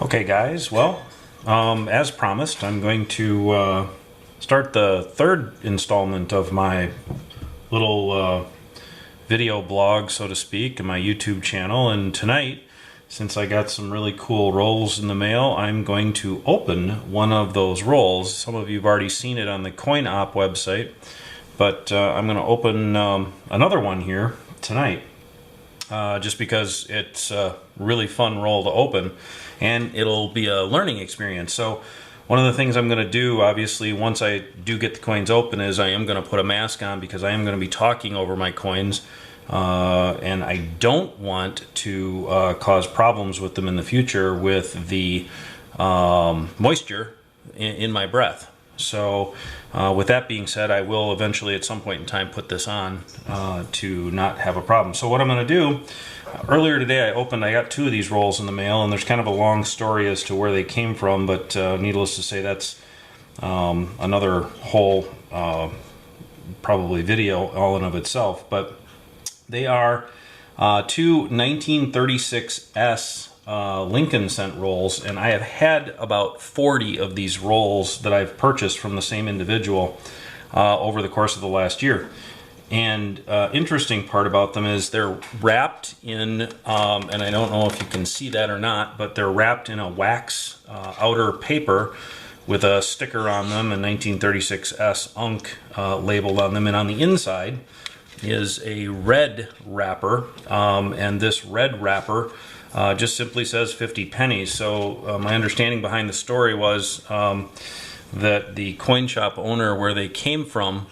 Okay guys, well, as promised, I'm going to start the third installment of my little video blog, so to speak, in my YouTube channel. And tonight, since I got some really cool rolls in the mail, I'm going to open one of those rolls. Some of you have already seen it on the CoinOp website, but I'm going to open another one here tonight. Just because it's a really fun roll to open and it'll be a learning experience. So one of the things I'm going to do, obviously, once I do get the coins open, is I am going to put a mask on because I am going to be talking over my coins, and I don't want to cause problems with them in the future with the moisture in my breath. So with that being said, I will eventually at some point in time put this on to not have a problem. So what I'm going to do, earlier today I got two of these rolls in the mail, and there's kind of a long story as to where they came from, but needless to say, that's another whole probably video all in of itself. But they are two 1936S Lincoln cent rolls, and I have had about 40 of these rolls that I've purchased from the same individual over the course of the last year. And interesting part about them is they're wrapped in, and I don't know if you can see that or not, but they're wrapped in a wax outer paper with a sticker on them, and 1936S Unk labeled on them, and on the inside is a red wrapper, and this red wrapper just simply says 50 pennies. So my understanding behind the story was that the coin shop owner where they came from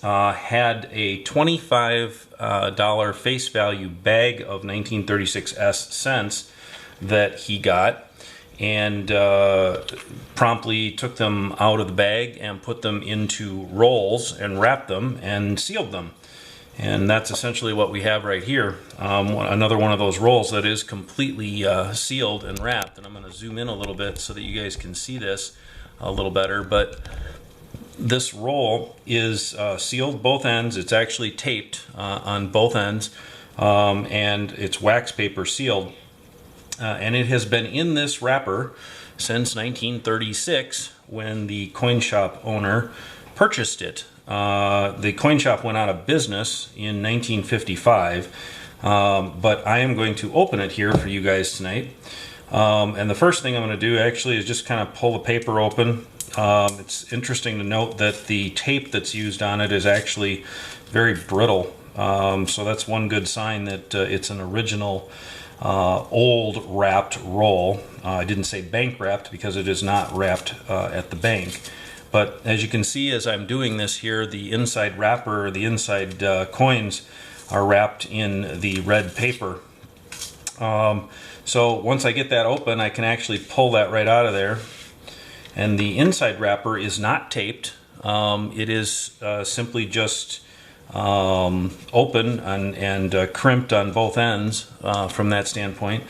had a $25 face value bag of 1936S cents that he got, and promptly took them out of the bag and put them into rolls and wrapped them and sealed them. And that's essentially what we have right here. Another one of those rolls that is completely sealed and wrapped. And I'm going to zoom in a little bit so that you guys can see this a little better. But this roll is sealed both ends. It's actually taped on both ends, and it's wax paper sealed. And it has been in this wrapper since 1936 when the coin shop owner purchased it. The coin shop went out of business in 1955, but I am going to open it here for you guys tonight. And the first thing I'm going to do actually is just kind of pull the paper open. It's interesting to note that the tape that's used on it is actually very brittle, so that's one good sign that it's an original old wrapped roll. I didn't say bank wrapped because it is not wrapped at the bank. But as you can see, as I'm doing this here, the inside wrapper, the inside coins are wrapped in the red paper. So once I get that open, I can actually pull that right out of there. And the inside wrapper is not taped. It is simply just open and crimped on both ends from that standpoint.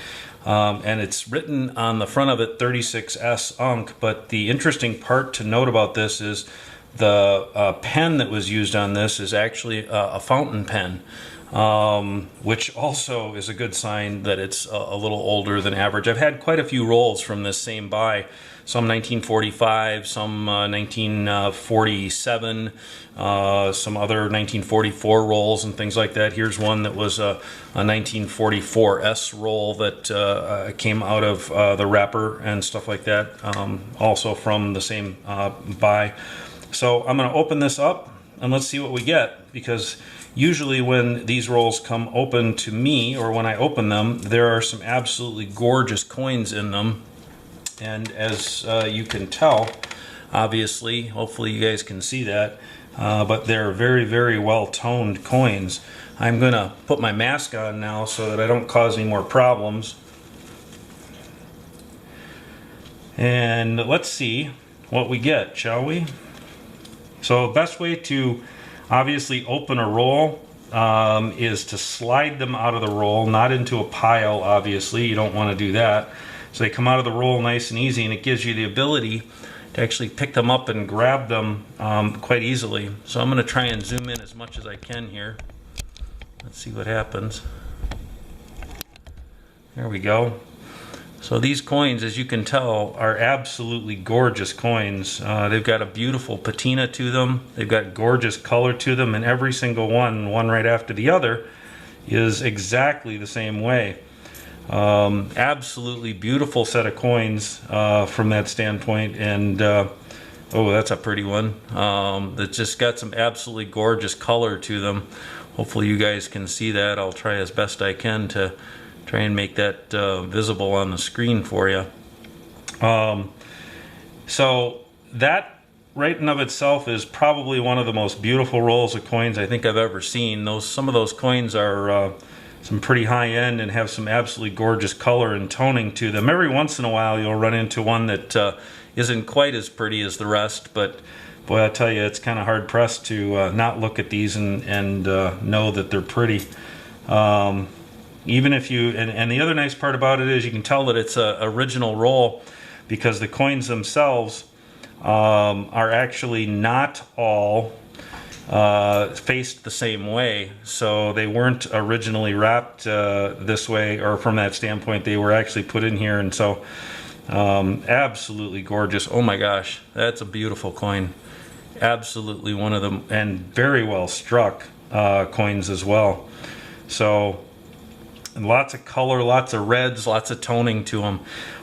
And it's written on the front of it 36S Unk, but the interesting part to note about this is the pen that was used on this is actually a fountain pen, which also is a good sign that it's a little older than average. I've had quite a few rolls from this same buy, some 1945, some 1947, some other 1944 rolls and things like that. Here's one that was a 1944S roll that came out of the wrapper and stuff like that, also from the same buy. So I'm going to open this up and let's see what we get, because usually when these rolls come open to me, or when I open them, there are some absolutely gorgeous coins in them. And as you can tell, obviously, hopefully you guys can see that, but they're very, very well-toned coins. I'm going to put my mask on now so that I don't cause any more problems. And let's see what we get, shall we? So the best way to obviously open a roll is to slide them out of the roll, not into a pile, obviously. You don't want to do that. So they come out of the roll nice and easy, and it gives you the ability to actually pick them up and grab them quite easily. So I'm going to try and zoom in as much as I can here. Let's see what happens. There we go. So these coins, as you can tell, are absolutely gorgeous coins. They've got a beautiful patina to them. They've got gorgeous color to them, and every single one right after the other, is exactly the same way. Absolutely beautiful set of coins from that standpoint. And oh, that's a pretty one. That's just got some absolutely gorgeous color to them. Hopefully you guys can see that. I'll try as best I can to try and make that visible on the screen for you. So that right in of itself is probably one of the most beautiful rolls of coins I think I've ever seen. Some of those coins are some pretty high end and have some absolutely gorgeous color and toning to them. Every once in a while you'll run into one that isn't quite as pretty as the rest, but boy, I tell you, it's kind of hard pressed to not look at these and know that they're pretty. Even if you, and the other nice part about it is you can tell that it's a original roll, because the coins themselves are actually not all faced the same way. So they weren't originally wrapped this way, or from that standpoint they were actually put in here. And so absolutely gorgeous. Oh my gosh, that's a beautiful coin. Absolutely one of them, and very well struck coins as well. So lots of color, lots of reds, lots of toning to them.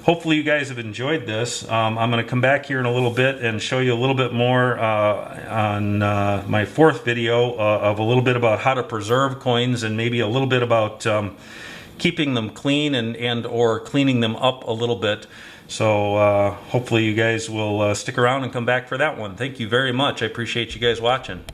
Hopefully you guys have enjoyed this. I'm going to come back here in a little bit and show you a little bit more on my fourth video of a little bit about how to preserve coins, and maybe a little bit about keeping them clean and or cleaning them up a little bit. So hopefully you guys will stick around and come back for that one. Thank you very much. I appreciate you guys watching.